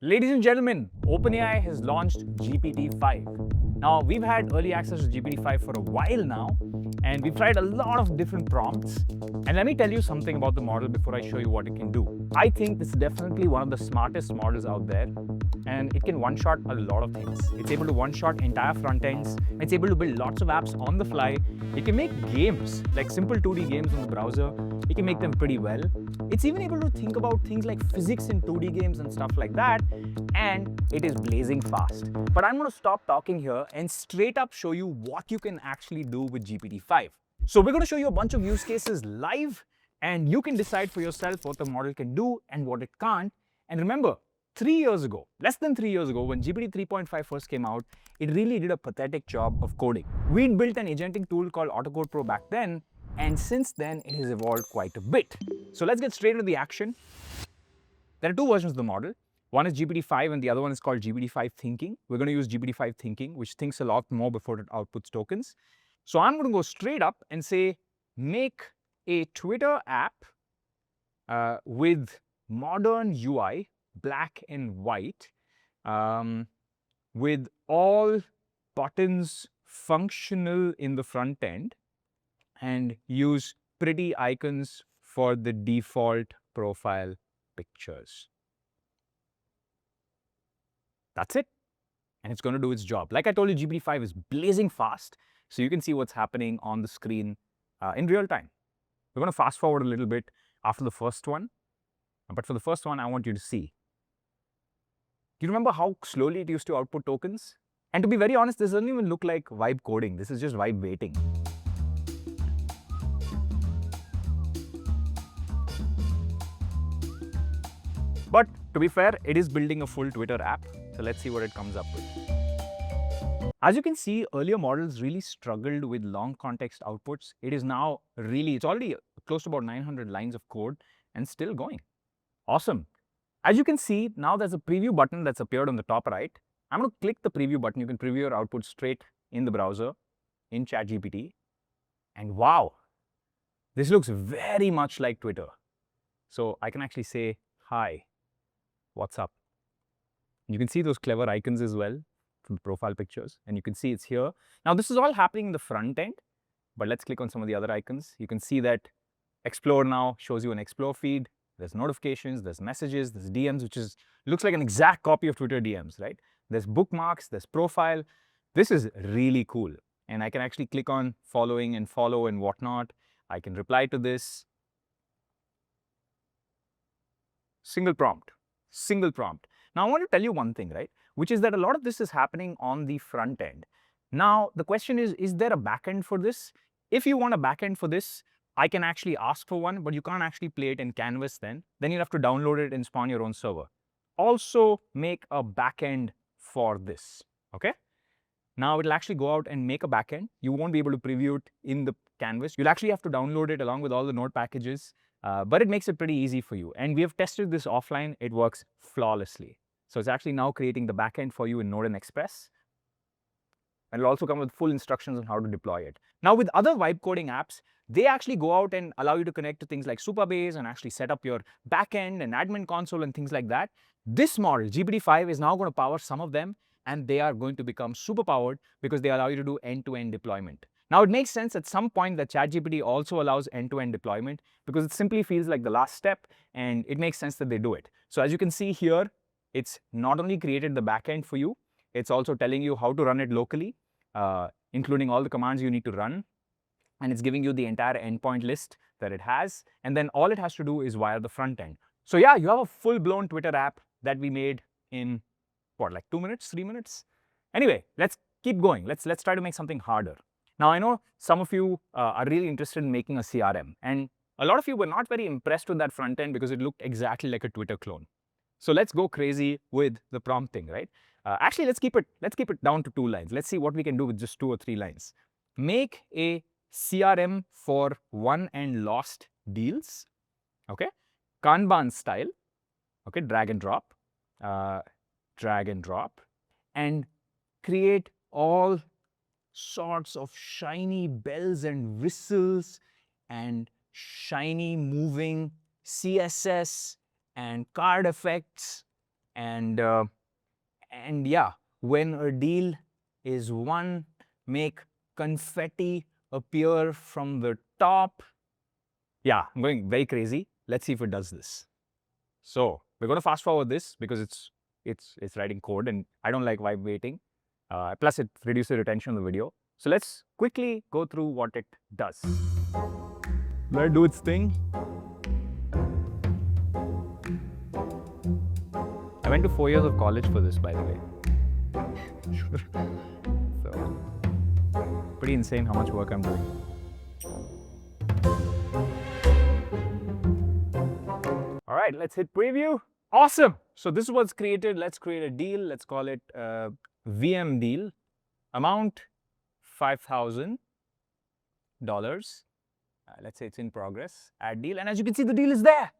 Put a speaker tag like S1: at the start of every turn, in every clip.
S1: Ladies and gentlemen, OpenAI has launched GPT-5. Now, we've had early access to GPT-5 for a while now, and we've tried a lot of different prompts. And let me tell you something about the model before I show you what it can do. I think this is definitely one of the smartest models out there, and it can one-shot a lot of things. It's able to one-shot entire front ends. It's able to build lots of apps on the fly. It can make games, like simple 2D games on the browser. It can make them pretty well. It's even able to think about things like physics in 2D games and stuff like that, and it is blazing fast. But I'm going to stop talking here and straight up show you what you can actually do with GPT-5. So we're going to show you a bunch of use cases live, and you can decide for yourself what the model can do and what it can't. And remember, 3 years ago, less than 3 years ago, when GPT 3.5 first came out, it really did a pathetic job of coding. We'd built an agentic tool called AutoCode Pro back then, and since then it has evolved quite a bit. So let's get straight into the action. There are two versions of the model. One is GPT-5 and the other one is called GPT-5 Thinking. We're going to use GPT-5 Thinking, which thinks a lot more before it outputs tokens. So I'm going to go straight up and say, make a Twitter app with modern UI, black and white, with all buttons functional in the front end, and use pretty icons for the default profile pictures. That's it. And it's going to do its job. Like I told you, GPT-5 is blazing fast, so you can see what's happening on the screen in real time. We're going to fast forward a little bit after the first one. But for the first one, I want you to see. Do you remember how slowly it used to output tokens? And to be very honest, this doesn't even look like vibe coding. This is just vibe waiting. But to be fair, it is building a full Twitter app. So let's see what it comes up with. As you can see, earlier models really struggled with long context outputs. It is now it's already close to about 900 lines of code and still going. Awesome. As you can see, now there's a preview button that's appeared on the top right. I'm going to click the preview button. You can preview your output straight in the browser in ChatGPT. And wow, this looks very much like Twitter. So I can actually say, hi, what's up? You can see those clever icons as well from the profile pictures, and you can see it's here. Now this is all happening in the front end, but let's click on some of the other icons. You can see that Explore now shows you an Explore feed. There's notifications, there's messages, there's DMs, which looks like an exact copy of Twitter DMs, right? There's bookmarks, there's profile. This is really cool. And I can actually click on following and follow and whatnot. I can reply to this. Single prompt. Now I want to tell you one thing, right? Which is that a lot of this is happening on the front end. Now the question is there a backend for this? If you want a backend for this, I can actually ask for one, but you can't actually play it in Canvas then. Then you'll have to download it and spawn your own server. Also make a backend for this, okay? Now it'll actually go out and make a backend. You won't be able to preview it in the Canvas. You'll actually have to download it along with all the node packages, but it makes it pretty easy for you. And we have tested this offline. It works flawlessly. So it's actually now creating the backend for you in Node and Express. And it'll also come with full instructions on how to deploy it. Now with other vibe coding apps, they actually go out and allow you to connect to things like Supabase and actually set up your backend and admin console and things like that. This model, GPT-5, is now going to power some of them, and they are going to become super powered because they allow you to do end-to-end deployment. Now it makes sense at some point that ChatGPT also allows end-to-end deployment because it simply feels like the last step, and it makes sense that they do it. So as you can see here, it's not only created the backend for you, it's also telling you how to run it locally, including all the commands you need to run. And it's giving you the entire endpoint list that it has. And then all it has to do is wire the front end. So yeah, you have a full-blown Twitter app that we made in, what, like 2 minutes, 3 minutes? Anyway, let's keep going. Let's try to make something harder. Now, I know some of you are really interested in making a CRM. And a lot of you were not very impressed with that front end because it looked exactly like a Twitter clone. So let's go crazy with the prompting, right? Actually, let's keep it down to 2 lines. Let's see what we can do with just 2 or 3 lines. Make a CRM for won and lost deals, okay? Kanban style, okay? Drag and drop, and create all sorts of shiny bells and whistles and shiny moving CSS and card effects And yeah, when a deal is won, make confetti appear from the top. Yeah, I'm going very crazy. Let's see if it does this. So we're going to fast forward this because it's writing code and I don't like vibe waiting. Plus it reduces the retention of the video. So let's quickly go through what it does. Let it do its thing. I went to 4 years of college for this, by the way. So, pretty insane how much work I'm doing. All right, let's hit preview. Awesome. So this is what's created. Let's create a deal. Let's call it VM deal. Amount $5,000. Let's say it's in progress. Add deal. And as you can see, the deal is there.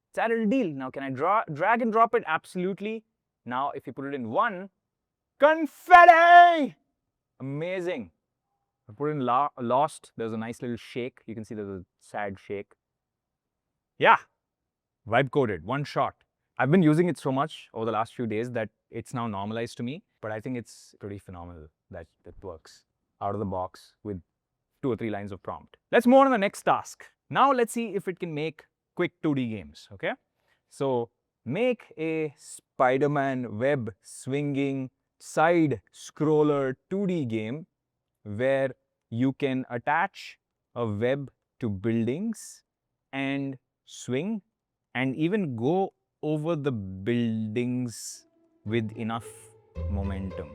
S1: It's added a deal. Now, can I drag and drop it? Absolutely. Now, if you put it in one, confetti! Amazing. I put in lost. There's a nice little shake. You can see there's a sad shake. Yeah. Vibe coded, one shot. I've been using it so much over the last few days that it's now normalized to me, but I think it's pretty phenomenal that it works out of the box with 2 or 3 lines of prompt. Let's move on to the next task. Now let's see if it can make quick 2D games, okay? So make a Spider-Man web swinging side scroller 2D game where you can attach a web to buildings and swing and even go over the buildings with enough momentum.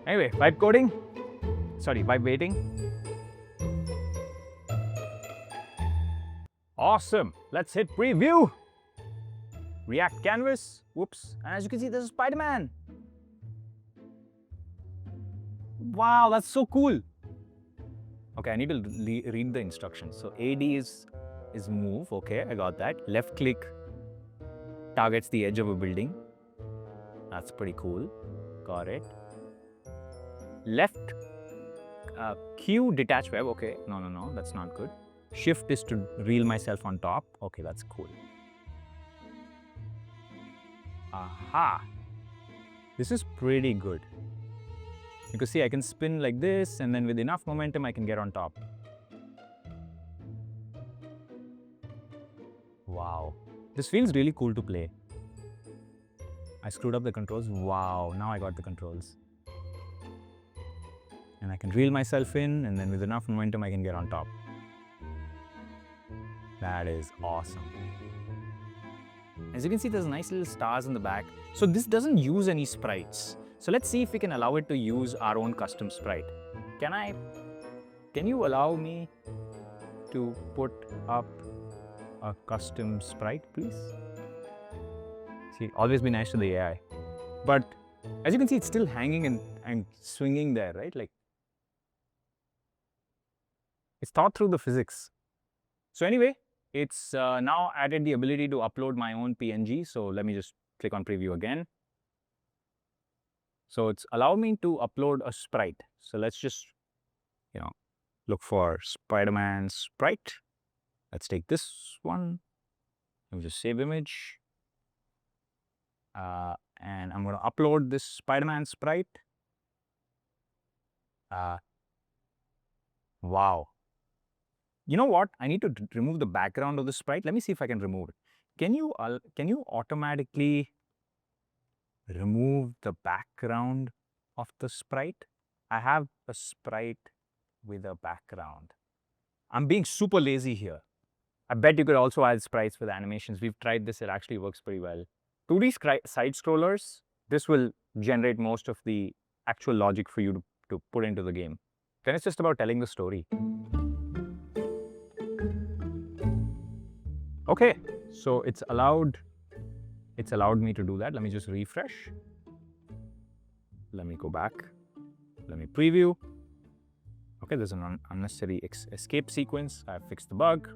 S1: Anyway, vibe coding. Sorry, vibe waiting. Awesome. Let's hit preview. React canvas. Whoops. And as you can see, there's a Spider-Man. Wow, that's so cool. Okay, I need to read the instructions. So AD is move. Okay, I got that. Left click targets the edge of a building. That's pretty cool. Got it. Left Q detach web. Okay, no, that's not good. Shift is to reel myself on top. Okay, that's cool. Aha. This is pretty good. You can see I can spin like this, and then with enough momentum, I can get on top. Wow. This feels really cool to play. I screwed up the controls. Wow, now I got the controls. And I can reel myself in, and then with enough momentum, I can get on top. That is awesome. As you can see, there's nice little stars in the back. So this doesn't use any sprites. So let's see if we can allow it to use our own custom sprite. Can you allow me to put up a custom sprite, please? See, always be nice to the AI. But as you can see, it's still hanging and swinging there, right? Like, it's thought through the physics. So anyway, it's now added the ability to upload my own PNG. So let me just click on preview again. So it's allowed me to upload a sprite. So let's just, look for Spider-Man sprite. Let's take this one. Let me just save image. And I'm going to upload this Spider-Man sprite. Wow. You know what? I need to remove the background of the sprite. Let me see if I can remove it. Can you automatically remove the background of the sprite? I have a sprite with a background. I'm being super lazy here. I bet you could also add sprites with animations. We've tried this. It actually works pretty well. 2D side scrollers, this will generate most of the actual logic for you to put into the game. Then it's just about telling the story. Okay, so it's allowed me to do that. Let me just refresh. Let me go back. Let me preview. Okay, there's an unnecessary escape sequence. I fixed the bug.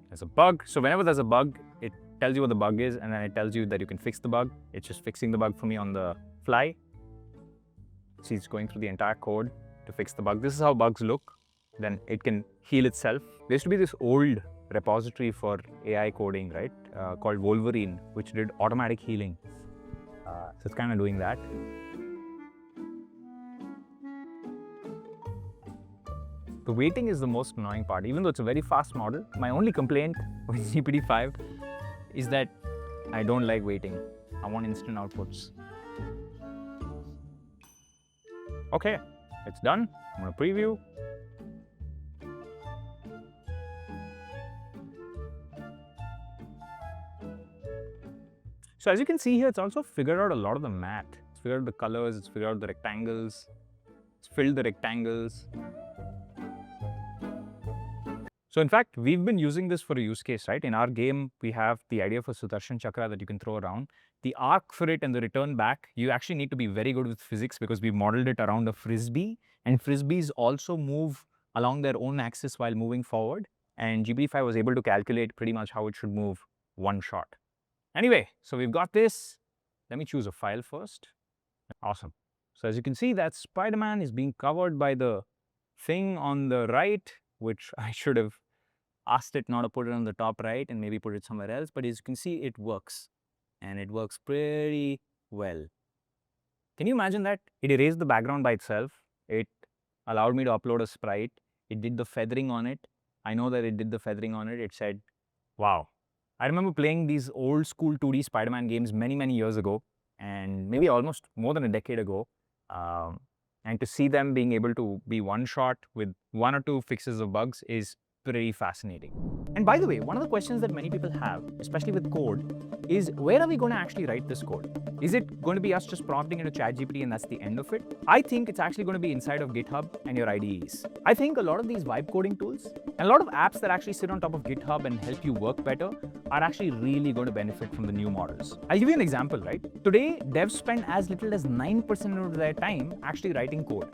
S1: There's a bug. So whenever there's a bug, it tells you what the bug is, and then it tells you that you can fix the bug. It's just fixing the bug for me on the fly. See, it's going through the entire code to fix the bug. This is how bugs look. Then it can heal itself. There used to be this old repository for AI coding, right, called Wolverine, which did automatic healing. So it's kind of doing that. The waiting is the most annoying part. Even though it's a very fast model, my only complaint with GPT-5 is that I don't like waiting. I want instant outputs. Okay, it's done. I'm going to preview. So as you can see here, it's also figured out a lot of the math. It's figured out the colors, it's figured out the rectangles, it's filled the rectangles. So in fact, we've been using this for a use case, right? In our game, we have the idea for Sudarshan Chakra that you can throw around. The arc for it and the return back, you actually need to be very good with physics because we modeled it around a frisbee, and frisbees also move along their own axis while moving forward. And GPT-5 was able to calculate pretty much how it should move one shot. Anyway, so we've got this. Let me choose a file first. Awesome. So as you can see, that Spider-Man is being covered by the thing on the right, which I should have asked it not to put it on the top right and maybe put it somewhere else. But as you can see, it works. And it works pretty well. Can you imagine that? It erased the background by itself. It allowed me to upload a sprite. It did the feathering on it. I know that it did the feathering on it. It said, wow. I remember playing these old school 2D Spider-Man games many, many years ago, and maybe almost more than a decade ago. And to see them being able to be one shot with one or two fixes of bugs is pretty fascinating. And by the way, one of the questions that many people have, especially with code, is where are we going to actually write this code? Is it going to be us just prompting into ChatGPT and that's the end of it? I think it's actually going to be inside of GitHub and your IDEs. I think a lot of these vibe coding tools and a lot of apps that actually sit on top of GitHub and help you work better are actually really going to benefit from the new models. I'll give you an example, right? Today, devs spend as little as 9% of their time actually writing code.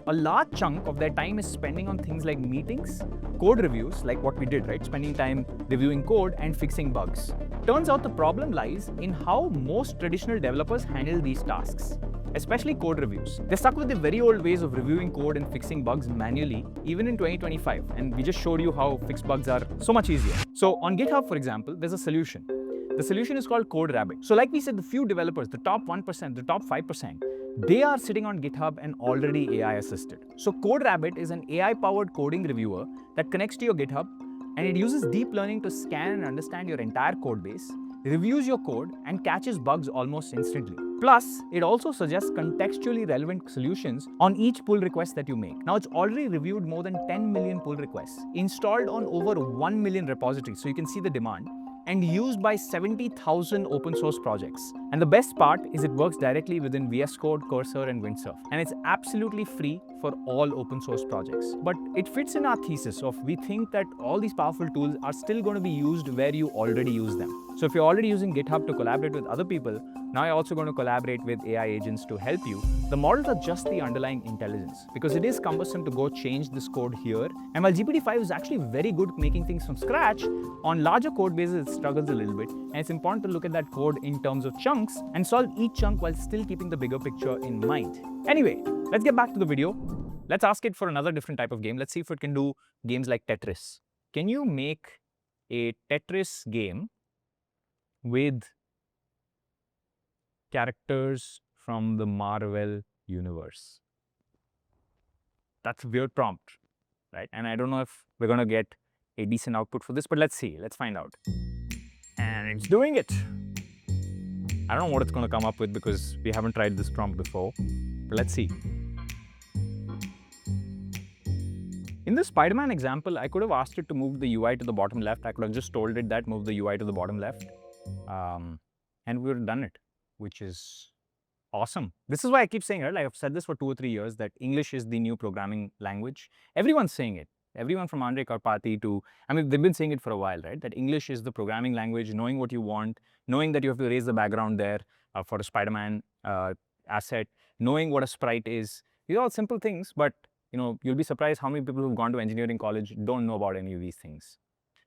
S1: A large chunk of their time is spending on things like meetings, code reviews, like what we did, right? Spending time reviewing code and fixing bugs. Turns out the problem lies in how most traditional developers handle these tasks, especially code reviews. They're stuck with the very old ways of reviewing code and fixing bugs manually, even in 2025. And we just showed you how fixed bugs are so much easier. So on GitHub, for example, there's a solution. The solution is called CodeRabbit. So like we said, the few developers, the top 1%, the top 5%, they are sitting on GitHub and already AI assisted. So CodeRabbit is an AI-powered coding reviewer that connects to your GitHub, and it uses deep learning to scan and understand your entire code base, reviews your code, and catches bugs almost instantly. Plus, it also suggests contextually relevant solutions on each pull request that you make. Now, it's already reviewed more than 10 million pull requests, installed on over 1 million repositories, so you can see the demand, and used by 70,000 open source projects. And the best part is it works directly within VS Code, Cursor, and Windsurf. And it's absolutely free for all open source projects. But it fits in our thesis of we think that all these powerful tools are still going to be used where you already use them. So if you're already using GitHub to collaborate with other people, now you're also going to collaborate with AI agents to help you. The models are just the underlying intelligence, because it is cumbersome to go change this code here. And while GPT-5 is actually very good at making things from scratch, on larger code bases it struggles a little bit. And it's important to look at that code in terms of chunks and solve each chunk while still keeping the bigger picture in mind. Anyway, let's get back to the video. Let's ask it for another different type of game. Let's see if it can do games like Tetris. Can you make a Tetris game with characters from the Marvel universe? That's a weird prompt, right? And I don't know if we're going to get a decent output for this, but let's see. Let's find out. And it's doing it. I don't know what it's going to come up with because we haven't tried this prompt before, but let's see. In the Spider-Man example, I could have asked it to move the UI to the bottom left. I could have just told it that move the UI to the bottom left. And we would have done it, which is awesome. This is why I keep saying, right? Like I've said this for 2 or 3 years, that English is the new programming language. Everyone's saying it. Everyone from Andre Karpathy to, I mean, they've been saying it for a while, right? That English is the programming language, knowing what you want, knowing that you have to erase the background there for a Spider-Man asset, knowing what a sprite is. These are all simple things, but you know, you'll be surprised how many people who've gone to engineering college don't know about any of these things.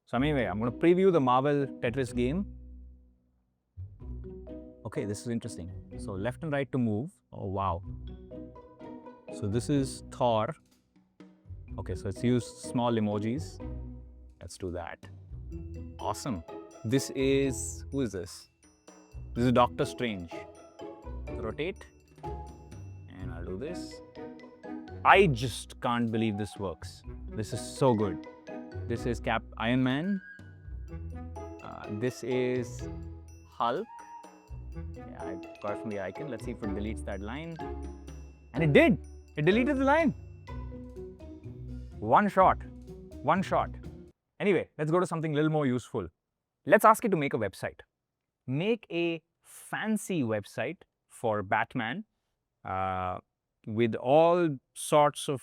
S1: So anyway, I'm going to preview the Marvel Tetris game. Okay, this is interesting. So left and right to move. Oh, wow. So this is Thor. Okay, so it's used small emojis. Let's do that. Awesome. This is, who is this? This is Doctor Strange. Rotate. And I'll do this. I just can't believe this works. This is so good. This is Iron Man. This is Hulk. Yeah, I got it from the icon. Let's see if it deletes that line. And it did. It deleted the line. One shot. One shot. Anyway, let's go to something a little more useful. Let's ask it to make a website. Make a fancy website for Batman with all sorts of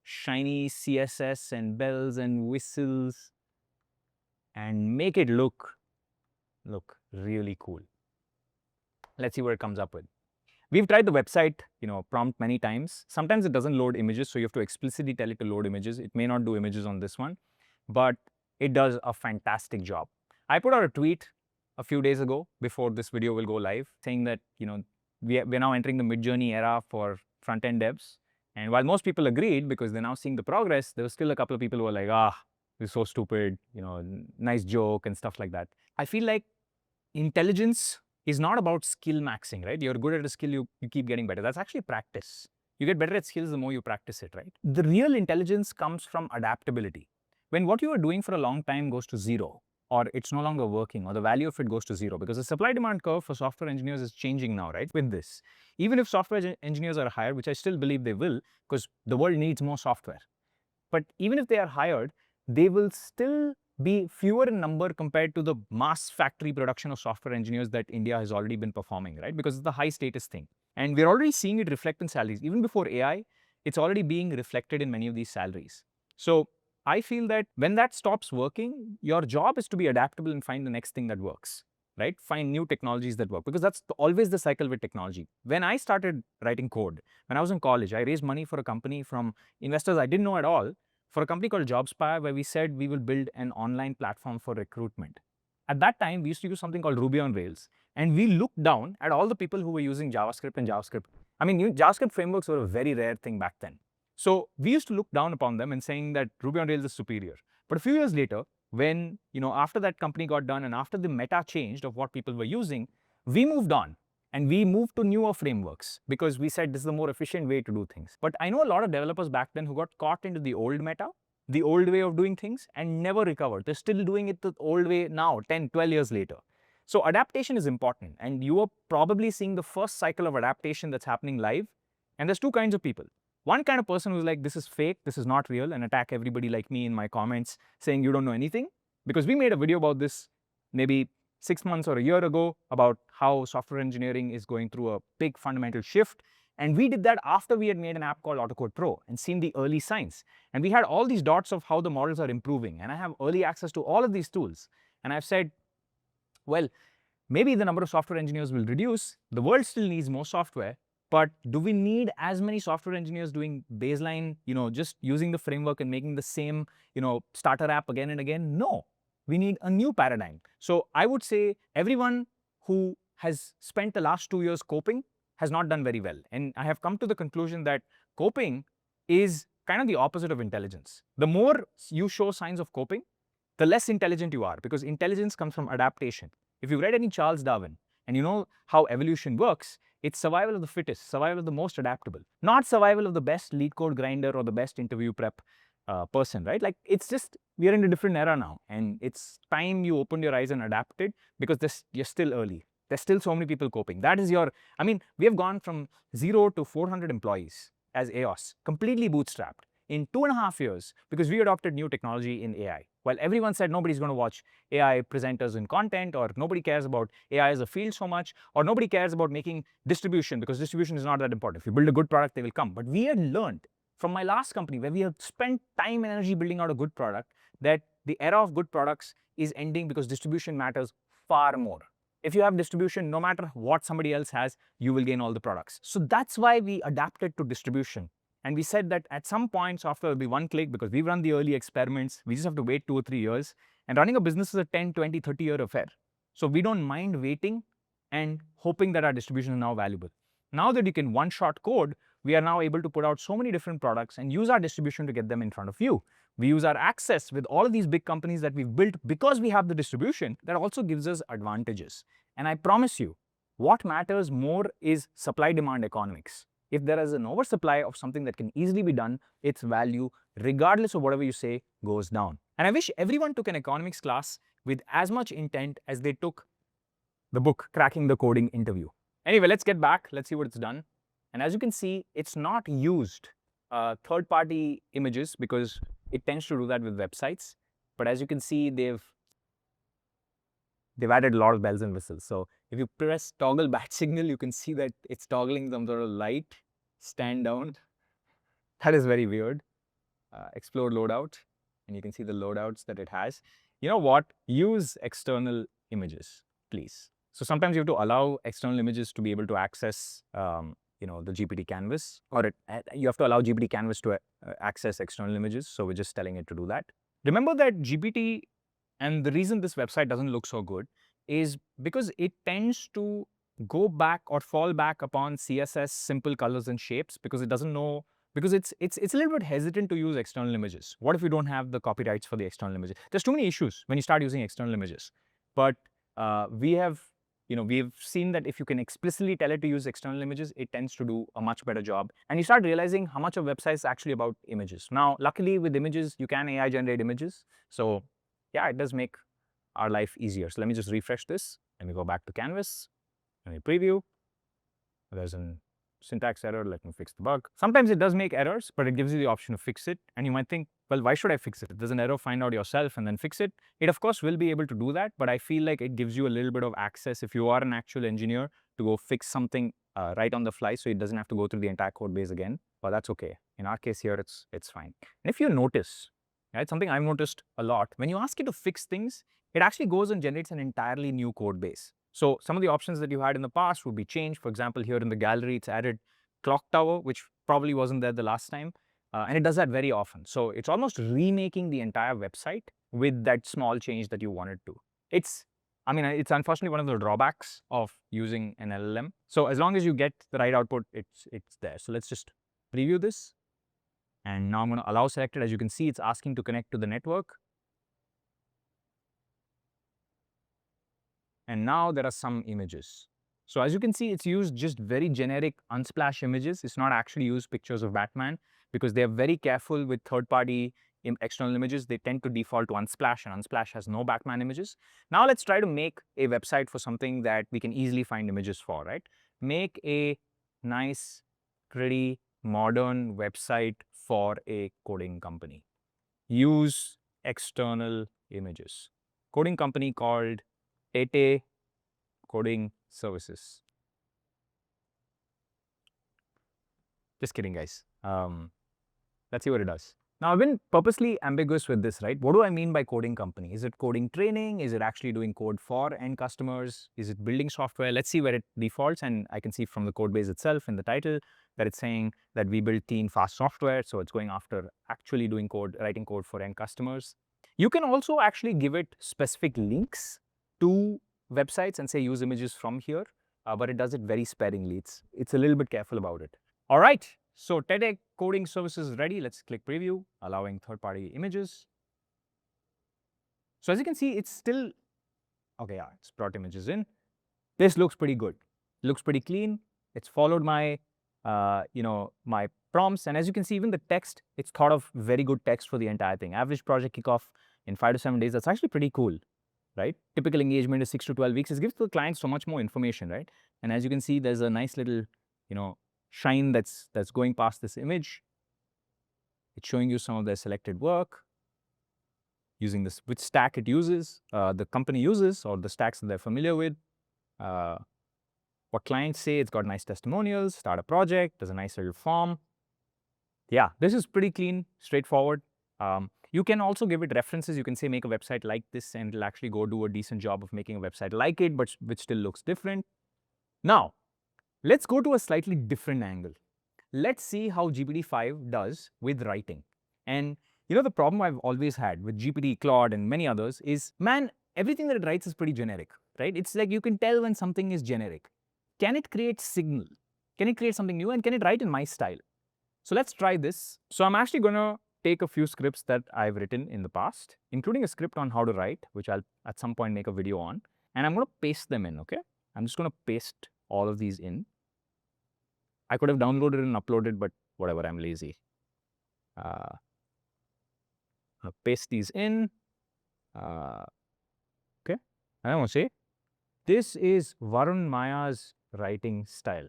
S1: shiny CSS and bells and whistles, and make it look really cool. Let's see what it comes up with. We've tried the website, prompt many times. Sometimes it doesn't load images, so you have to explicitly tell it to load images. It may not do images on this one, but it does a fantastic job. I put out a tweet a few days ago before this video will go live, saying that we're now entering the mid-journey era for front-end devs. And while most people agreed because they're now seeing the progress, there was still a couple of people who were like, this is so stupid, nice joke and stuff like that. I feel like intelligence is not about skill maxing, right? You're good at a skill, you keep getting better. That's actually practice. You get better at skills the more you practice it, right? The real intelligence comes from adaptability. When what you are doing for a long time goes to zero, or it's no longer working, or the value of it goes to zero, because the supply-demand curve for software engineers is changing now, right? With this, even if software engineers are hired, which I still believe they will, because the world needs more software. But even if they are hired, they will still be fewer in number compared to the mass factory production of software engineers that India has already been performing, right? Because it's the high status thing. And we're already seeing it reflect in salaries. Even before AI, it's already being reflected in many of these salaries. So I feel that when that stops working, your job is to be adaptable and find the next thing that works, right? Find new technologies that work, because that's always the cycle with technology. When I started writing code, when I was in college, I raised money for a company from investors I didn't know at all, for a company called JobSpire, where we said we will build an online platform for recruitment. At that time, we used to use something called Ruby on Rails, and we looked down at all the people who were using JavaScript and JavaScript. I mean, JavaScript frameworks were a very rare thing back then. So we used to look down upon them and saying that Ruby on Rails is superior. But a few years later, when, after that company got done and after the meta changed of what people were using, we moved on. And we moved to newer frameworks because we said this is the more efficient way to do things. But I know a lot of developers back then who got caught into the old meta, the old way of doing things, and never recovered. They're still doing it the old way now, 10, 12 years later. So adaptation is important. And you are probably seeing the first cycle of adaptation that's happening live. And there's two kinds of people. One kind of person who's like, this is fake, this is not real, and attack everybody like me in my comments saying you don't know anything. Because we made a video about this maybe 6 months or a year ago about how software engineering is going through a big fundamental shift. And we did that after we had made an app called AutoCode Pro and seen the early signs. And we had all these dots of how the models are improving. And I have early access to all of these tools. And I've said, well, maybe the number of software engineers will reduce. The world still needs more software. But do we need as many software engineers doing baseline, just using the framework and making the same, starter app again and again? No. We need a new paradigm. So I would say everyone who has spent the last 2 years coping has not done very well. And I have come to the conclusion that coping is kind of the opposite of intelligence. The more you show signs of coping, the less intelligent you are, because intelligence comes from adaptation. If you've read any Charles Darwin and you know how evolution works, it's survival of the fittest, survival of the most adaptable, not survival of the best lead code grinder or the best interview prep person, right? Like, it's just, we are in a different era now, and it's time you opened your eyes and adapted, because you're still early. There's still so many people coping. That is we have gone from 0 to 400 employees as EOS, completely bootstrapped in 2.5 years, because we adopted new technology in AI. While everyone said nobody's going to watch AI presenters in content, or nobody cares about AI as a field so much, or nobody cares about making distribution, because distribution is not that important. If you build a good product, they will come. But we had learned from my last company, where we have spent time and energy building out a good product, that the era of good products is ending, because distribution matters far more. If you have distribution, no matter what somebody else has, you will gain all the products. So that's why we adapted to distribution. And we said that at some point, software will be one click, because we've run the early experiments. We just have to wait 2 or 3 years. And running a business is a 10, 20, 30-year affair. So we don't mind waiting and hoping that our distribution is now valuable. Now that you can one-shot code we are now able to put out so many different products and use our distribution to get them in front of you. We use our access with all of these big companies that we've built because we have the distribution that also gives us advantages. And I promise you, what matters more is supply-demand economics. If there is an oversupply of something that can easily be done, its value, regardless of whatever you say, goes down. And I wish everyone took an economics class with as much intent as they took the book Cracking the Coding Interview. Anyway, let's get back. Let's see what it's done. And as you can see, it's not used third-party images because it tends to do that with websites. But as you can see, they've added a lot of bells and whistles. So if you press toggle bat signal, you can see that it's toggling some sort of light, stand down. That is very weird. Explore loadout, and you can see the loadouts that it has. You know what? Use external images, please. So sometimes you have to allow external images to be able to access the GPT canvas, or you have to allow GPT canvas to access external images. So we're just telling it to do that. Remember that GPT, and the reason this website doesn't look so good is because it tends to go back or fall back upon CSS simple colors and shapes because it doesn't know, because it's a little bit hesitant to use external images. What if you don't have the copyrights for the external images? There's too many issues when you start using external images. But we've seen that if you can explicitly tell it to use external images, it tends to do a much better job. And you start realizing how much of websites is actually about images. Now, luckily with images, you can AI generate images. So yeah, it does make our life easier. So let me just refresh this. Let me go back to Canvas. Let me preview. There's a syntax error. Let me fix the bug. Sometimes it does make errors, but it gives you the option to fix it. And you might think, well, why should I fix it? If there's an error, find out yourself and then fix it. It, of course, will be able to do that, but I feel like it gives you a little bit of access if you are an actual engineer to go fix something right on the fly, so it doesn't have to go through the entire code base again. But that's okay. In our case here, it's fine. And if you notice, right, something I've noticed a lot, when you ask it to fix things, it actually goes and generates an entirely new code base. So some of the options that you had in the past would be changed. For example, here in the gallery, it's added clock tower, which probably wasn't there the last time. And it does that very often. So it's almost remaking the entire website with that small change that you wanted to. It's unfortunately one of the drawbacks of using an LLM. So as long as you get the right output, it's there. So let's just preview this. And now I'm going to allow selected. As you can see, it's asking to connect to the network. And now there are some images. So as you can see, it's used just very generic Unsplash images. It's not actually used pictures of Batman because they are very careful with third-party external images. They tend to default to Unsplash, and Unsplash has no Batman images. Now let's try to make a website for something that we can easily find images for, right? Make a nice, pretty, modern website for a coding company. Use external images. Coding company called Tete Coding Services. Just kidding, guys. Let's see what it does. Now, I've been purposely ambiguous with this, right? What do I mean by coding company? Is it coding training? Is it actually doing code for end customers? Is it building software? Let's see where it defaults. And I can see from the code base itself in the title that it's saying that we build clean, fast software. So it's going after actually doing code, writing code for end customers. You can also actually give it specific links to websites and say use images from here, but it does it very sparingly. It's a little bit careful about it. All right, so TEDx Coding Services is ready. Let's click preview, allowing third-party images. So as you can see, it's still, okay, yeah, it's brought images in. This looks pretty good. Looks pretty clean. It's followed my, my prompts. And as you can see, even the text, it's thought of very good text for the entire thing. Average project kickoff in 5 to 7 days. That's actually pretty cool, right? Typical engagement is 6 to 12 weeks. It gives the client so much more information, right? And as you can see, there's a nice little, shine that's going past this image. It's showing you some of their selected work, using this, which stack it uses, the company uses, or the stacks that they're familiar with. What clients say, it's got nice testimonials, start a project, there's a nice little form. Yeah, this is pretty clean, straightforward. You can also give it references. You can say, make a website like this, and it'll actually go do a decent job of making a website like it, but which still looks different. Now, let's go to a slightly different angle. Let's see how GPT-5 does with writing. And the problem I've always had with GPT, Claude, and many others is, man, everything that it writes is pretty generic, right? It's like you can tell when something is generic. Can it create signal? Can it create something new? And can it write in my style? So let's try this. So I'm actually going to take a few scripts that I've written in the past, including a script on how to write, which I'll at some point make a video on. And I'm going to paste them in, okay? I'm just going to paste all of these in. I could have downloaded and uploaded, but whatever, I'm lazy. I'll paste these in. Okay. And I'm going to say, this is Varun Maya's writing style.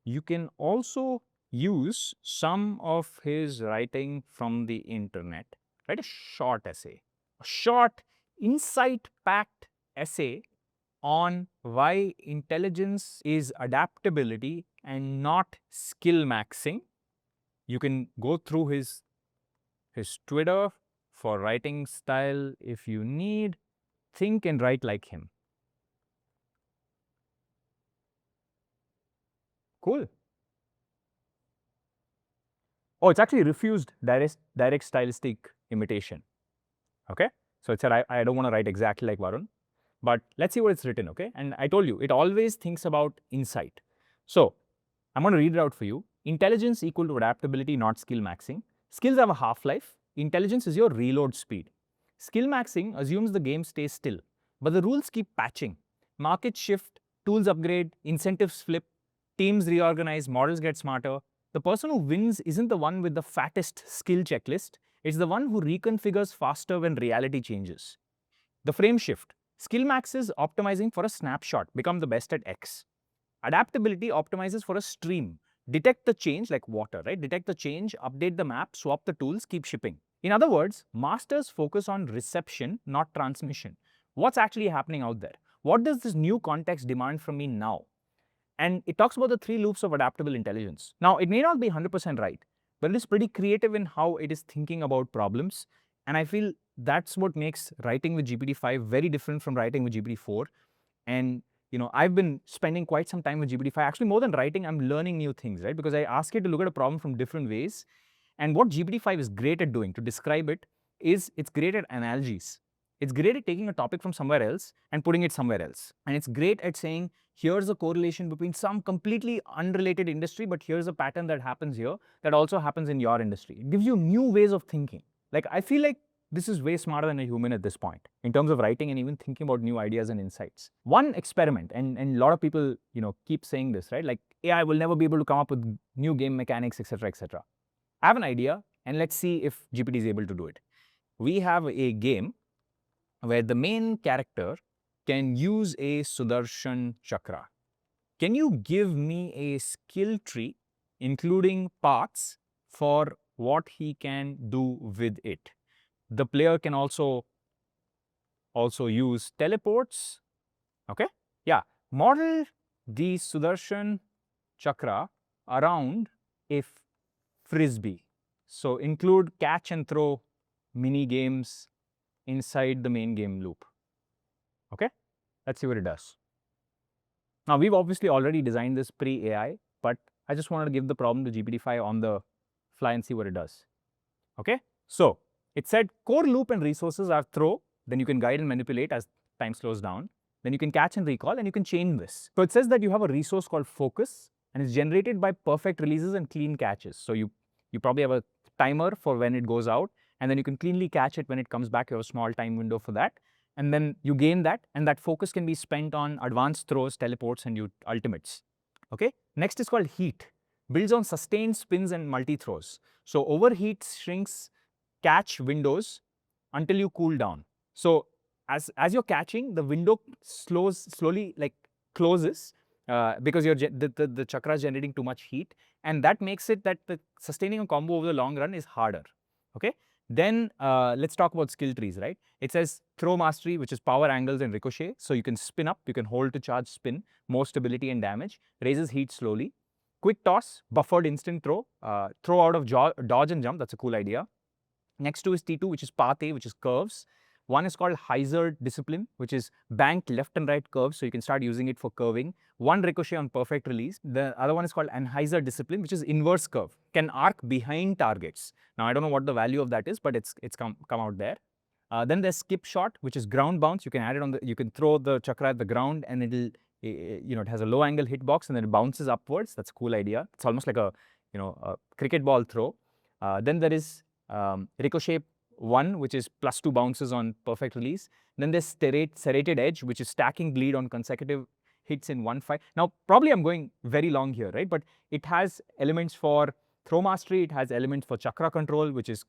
S1: You can also use some of his writing from the internet. Write a short essay, a short, insight-packed essay on why intelligence is adaptability and not skill maxing. You can go through his Twitter for writing style if you need. Think and write like him. Cool. Oh, it's actually refused direct stylistic imitation. Okay. So it said, I don't want to write exactly like Varun, but let's see what it's written. Okay. And I told you, it always thinks about insight. So I'm going to read it out for you. Intelligence equal to adaptability, not skill maxing. Skills have a half-life. Intelligence is your reload speed. Skill maxing assumes the game stays still, but the rules keep patching. Markets shift, tools upgrade, incentives flip, teams reorganize, models get smarter. The person who wins isn't the one with the fattest skill checklist. It's the one who reconfigures faster when reality changes. The frame shift. Skill maxes optimizing for a snapshot, become the best at X. Adaptability optimizes for a stream. Detect the change like water, right? Detect the change, update the map, swap the tools, keep shipping. In other words, masters focus on reception, not transmission. What's actually happening out there? What does this new context demand from me now? And it talks about the 3 loops of adaptable intelligence. Now, it may not be 100% right, but it is pretty creative in how it is thinking about problems. And I feel that's what makes writing with GPT-5 very different from writing with GPT-4. And I've been spending quite some time with GPT-5. Actually, more than writing, I'm learning new things, right? Because I ask it to look at a problem from different ways. And what GPT-5 is great at doing, to describe it, is it's great at analogies. It's great at taking a topic from somewhere else and putting it somewhere else. And it's great at saying, here's a correlation between some completely unrelated industry, but here's a pattern that happens here that also happens in your industry. It gives you new ways of thinking. Like, I feel like this is way smarter than a human at this point in terms of writing and even thinking about new ideas and insights. One experiment, and a lot of people keep saying this, right? Like, AI will never be able to come up with new game mechanics, etc., etc. I have an idea, and let's see if GPT is able to do it. We have a game where the main character can use a Sudarshan Chakra. Can you give me a skill tree, including paths, for what he can do with it? The player can also use teleports. Okay? Yeah. Model the Sudarshan Chakra around a frisbee. So include catch and throw mini games inside the main game loop. Okay? Let's see what it does. Now, we've obviously already designed this pre-AI, but I just wanted to give the problem to GPT-5 on the fly and see what it does. Okay? So, it said core loop and resources are throw, then you can guide and manipulate as time slows down. Then you can catch and recall, and you can change this. So, it says that you have a resource called focus, and it's generated by perfect releases and clean catches. So, you probably have a timer for when it goes out, and then you can cleanly catch it when it comes back. You have a small time window for that. And then you gain that, and that focus can be spent on advanced throws, teleports, and ultimates. Okay? Next is called heat. Builds on sustained spins and multi-throws. So overheat shrinks catch windows until you cool down. So as you're catching, the window slowly closes because the chakra is generating too much heat, and that makes it that the sustaining a combo over the long run is harder. Okay? Then let's talk about skill trees, right? It says throw mastery, which is power, angles, and ricochet. So you can spin up, you can hold to charge, spin, more stability and damage, raises heat slowly. Quick toss, buffered instant throw, throw out of dodge and jump, that's a cool idea. Next to is T2, which is path A, which is curves. One is called Heiser discipline, which is banked left and right curves, so you can start using it for curving. One ricochet on perfect release. The other one is called Anheuser discipline, which is inverse curve, can arc behind targets. Now, I don't know what the value of that is, but it's come out there. Then there's skip shot, which is ground bounce. You can add it on you can throw the chakra at the ground, and it'll it has a low angle hitbox and then it bounces upwards. That's a cool idea. It's almost like a cricket ball throw. Then there is ricochet 1, which is +2 bounces on perfect release. Then there's serrated edge, which is stacking bleed on consecutive hits in 1-5. Now, probably I'm going very long here, right? But it has elements for throw mastery. It has elements for chakra control, which is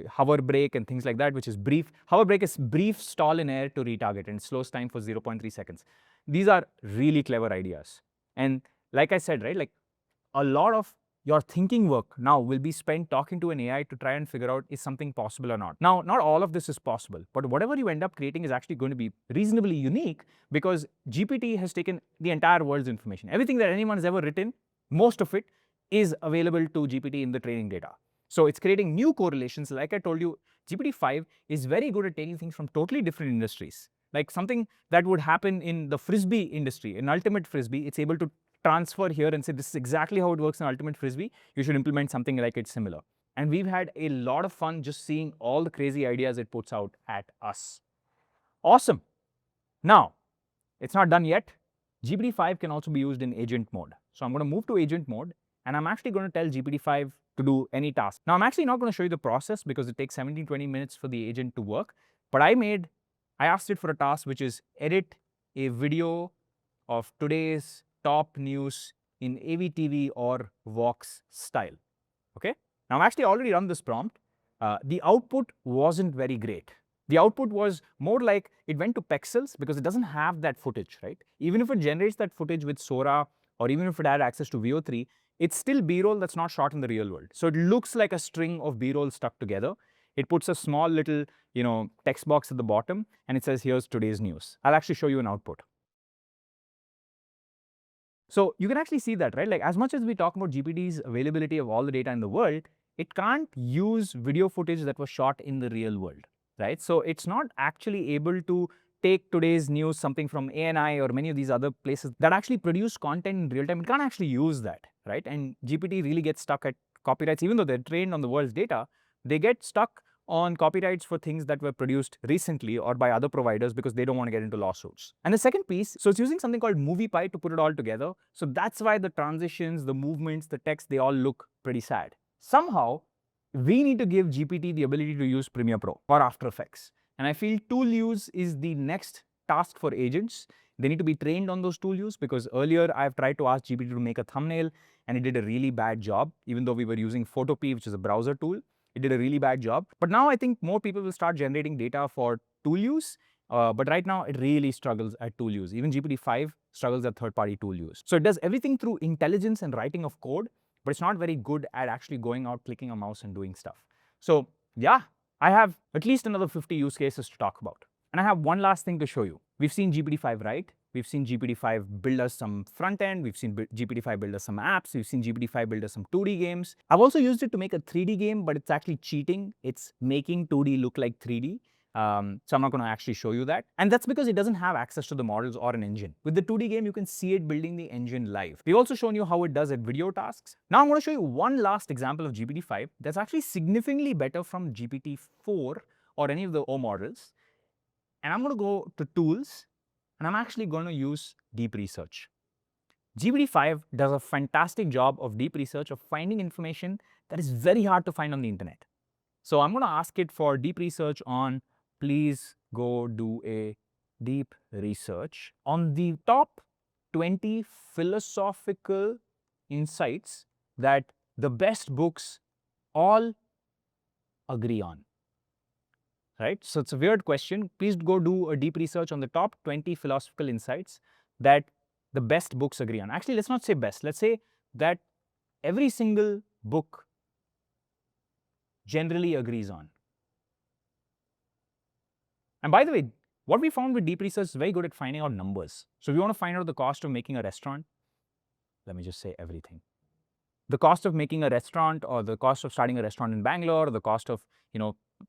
S1: hover break and things like that, which is brief. Hover break is brief stall in air to retarget and slows time for 0.3 seconds. These are really clever ideas. And like I said, right, like a lot of your thinking work now will be spent talking to an AI to try and figure out is something possible or not. Now, not all of this is possible, but whatever you end up creating is actually going to be reasonably unique because GPT has taken the entire world's information. Everything that anyone has ever written, most of it is available to GPT in the training data. So it's creating new correlations. Like I told you, GPT-5 is very good at taking things from totally different industries. Like something that would happen in the Frisbee industry, in Ultimate Frisbee, it's able to transfer here and say, this is exactly how it works in Ultimate Frisbee. You should implement something like it similar. And we've had a lot of fun just seeing all the crazy ideas it puts out at us. Awesome. Now, it's not done yet. GPT-5 can also be used in agent mode. So I'm going to move to agent mode, and I'm actually going to tell GPT-5 to do any task. Now, I'm actually not going to show you the process because it takes 17-20 minutes for the agent to work. But I asked it for a task which is edit a video of today's top news in AVTV or Vox style. Okay. Now, I've actually already run this prompt. The output wasn't very great. The output was more like it went to pixels because it doesn't have that footage, right? Even if it generates that footage with Sora or even if it had access to VO3, it's still B-roll that's not shot in the real world. So it looks like a string of B-roll stuck together. It puts a small little, text box at the bottom and it says, here's today's news. I'll actually show you an output. So you can actually see that, right? Like as much as we talk about GPT's availability of all the data in the world, it can't use video footage that was shot in the real world, right? So it's not actually able to take today's news, something from ANI or many of these other places that actually produce content in real time. It can't actually use that, right? And GPT really gets stuck at copyrights, even though they're trained on the world's data, they get stuck on copyrights for things that were produced recently or by other providers because they don't want to get into lawsuits. And the second piece, so it's using something called MoviePy to put it all together. So that's why the transitions, the movements, the text, they all look pretty sad. Somehow, we need to give GPT the ability to use Premiere Pro or After Effects. And I feel tool use is the next task for agents. They need to be trained on those tool use because earlier I've tried to ask GPT to make a thumbnail and it did a really bad job, even though we were using Photopea, which is a browser tool. It did a really bad job. But now I think more people will start generating data for tool use. But right now, it really struggles at tool use. Even GPT-5 struggles at third-party tool use. So it does everything through intelligence and writing of code, but it's not very good at actually going out, clicking a mouse and doing stuff. So yeah, I have at least another 50 use cases to talk about. And I have one last thing to show you. We've seen GPT-5 write. We've seen GPT-5 build us some front end. We've seen GPT-5 build us some apps. We've seen GPT-5 build us some 2D games. I've also used it to make a 3D game, but it's actually cheating. It's making 2D look like 3D. So I'm not going to actually show you that. And that's because it doesn't have access to the models or an engine. With the 2D game, you can see it building the engine live. We've also shown you how it does at video tasks. Now I'm going to show you one last example of GPT-5 that's actually significantly better from GPT-4 or any of the O models. And I'm going to go to tools. And I'm actually going to use deep research. GPT-5 does a fantastic job of deep research of finding information that is very hard to find on the internet. So I'm going to ask it for deep research on, please go do a deep research on the top 20 philosophical insights that the best books all agree on. Right? So it's a weird question. Please go do a deep research on the top 20 philosophical insights that the best books agree on. Actually, let's not say best. Let's say that every single book generally agrees on. And by the way, what we found with deep research is very good at finding out numbers. So if you want to find out the cost of making a restaurant, let me just say everything. The cost of making a restaurant or the cost of starting a restaurant in Bangalore or the cost of,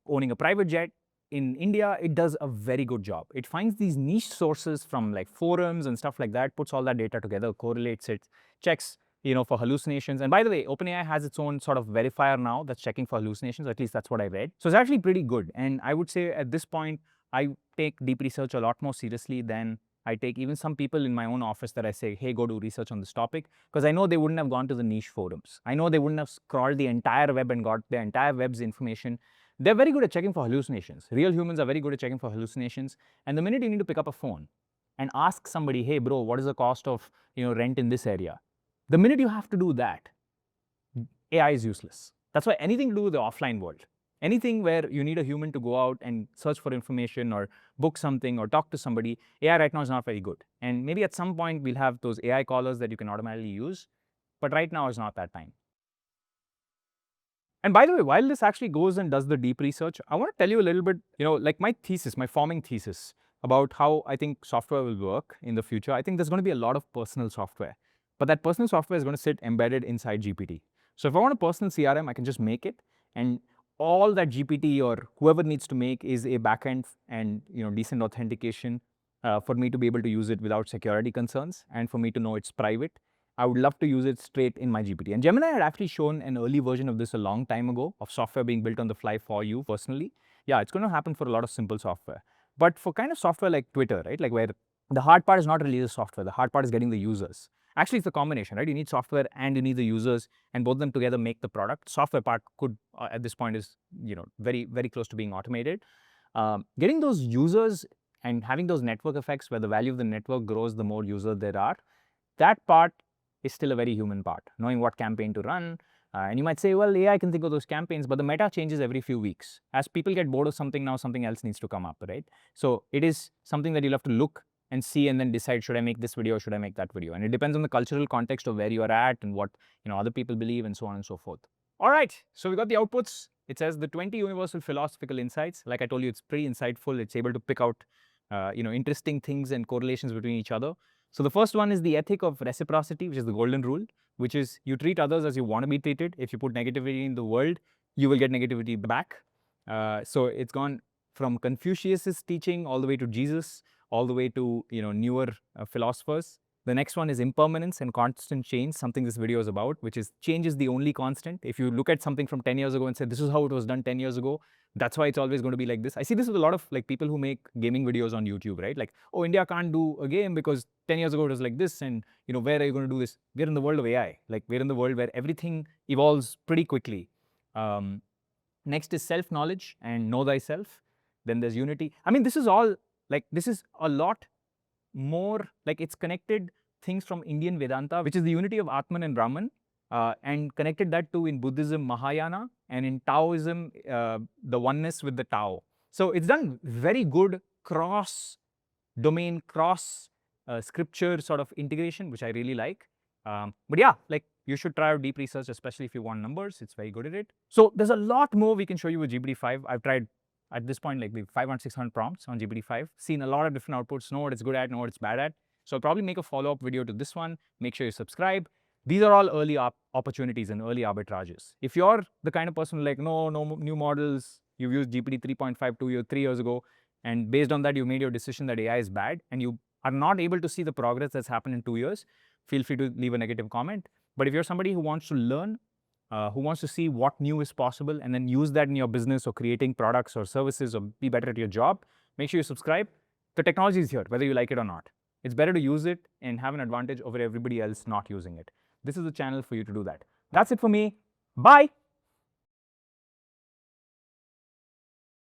S1: owning a private jet in India, it does a very good job. It finds these niche sources from like forums and stuff like that, puts all that data together, correlates it, checks, for hallucinations. And by the way, OpenAI has its own sort of verifier now that's checking for hallucinations. At least that's what I read. So it's actually pretty good. And I would say at this point, I take deep research a lot more seriously than I take even some people in my own office that I say, hey, go do research on this topic, because I know they wouldn't have gone to the niche forums. I know they wouldn't have scrolled the entire web and got the entire web's information. They're very good at checking for hallucinations. Real humans are very good at checking for hallucinations. And the minute you need to pick up a phone and ask somebody, hey, bro, what is the cost of rent in this area? The minute you have to do that, AI is useless. That's why anything to do with the offline world, anything where you need a human to go out and search for information or book something or talk to somebody, AI right now is not very good. And maybe at some point we'll have those AI callers that you can automatically use, but right now is not that time. And by the way, while this actually goes and does the deep research, I want to tell you a little bit, like my thesis, my forming thesis about how I think software will work in the future. I think there's going to be a lot of personal software, but that personal software is going to sit embedded inside GPT. So if I want a personal CRM, I can just make it, and all that GPT or whoever needs to make is a backend and decent authentication for me to be able to use it without security concerns and for me to know it's private. I would love to use it straight in my GPT. And Gemini had actually shown an early version of this a long time ago, of software being built on the fly for you personally. Yeah, it's going to happen for a lot of simple software. But for kind of software like Twitter, right, like where the hard part is not really the software, the hard part is getting the users. Actually, it's a combination, right? You need software and you need the users, and both of them together make the product. Software part could, at this point, is very, very close to being automated. Getting those users and having those network effects where the value of the network grows the more users there are, that part is still a very human part, knowing what campaign to run. And you might say, well, AI can think of those campaigns, but the meta changes every few weeks. As people get bored of something, now something else needs to come up, right? So it is something that you'll have to look and see and then decide, should I make this video or should I make that video? And it depends on the cultural context of where you are at and what other people believe and so on and so forth. All right, so we got the outputs. It says the 20 universal philosophical insights. Like I told you, it's pretty insightful. It's able to pick out interesting things and correlations between each other. So the first one is the ethic of reciprocity, which is the golden rule, which is you treat others as you want to be treated. If you put negativity in the world, you will get negativity back. So it's gone from Confucius's teaching all the way to Jesus, all the way to newer philosophers. The next one is impermanence and constant change, something this video is about, which is change is the only constant. If you look at something from 10 years ago and say, this is how it was done 10 years ago, that's why it's always going to be like this. I see this with a lot of like people who make gaming videos on YouTube, right? Like, oh, India can't do a game because 10 years ago it was like this, and where are you going to do this? We're in the world of AI. Like, we're in the world where everything evolves pretty quickly. Next is self-knowledge and know thyself. Then there's unity. I mean, this is all like, this is a lot more like it's connected things from Indian Vedanta, which is the unity of Atman and Brahman, and connected that to in Buddhism Mahayana, and in Taoism the oneness with the Tao. So it's done very good cross-domain, cross-scripture sort of integration, which I really like. But yeah, like you should try out deep research, especially if you want numbers. It's very good at it. So there's a lot more we can show you with GPT-5. I've tried at this point like 500, 600 prompts on GPT-5, seen a lot of different outputs, know what it's good at, know what it's bad at. So I'll probably make a follow-up video to this one. Make sure you subscribe. These are all early opportunities and early arbitrages. If you're the kind of person like, no new models, you've used GPT 3.5 3 years ago, and based on that, you made your decision that AI is bad, and you are not able to see the progress that's happened in 2 years, feel free to leave a negative comment. But if you're somebody who wants to learn, who wants to see what new is possible and then use that in your business or creating products or services or be better at your job, make sure you subscribe. The technology is here, whether you like it or not. It's better to use it and have an advantage over everybody else not using it. This is the channel for you to do that. That's it for me. Bye.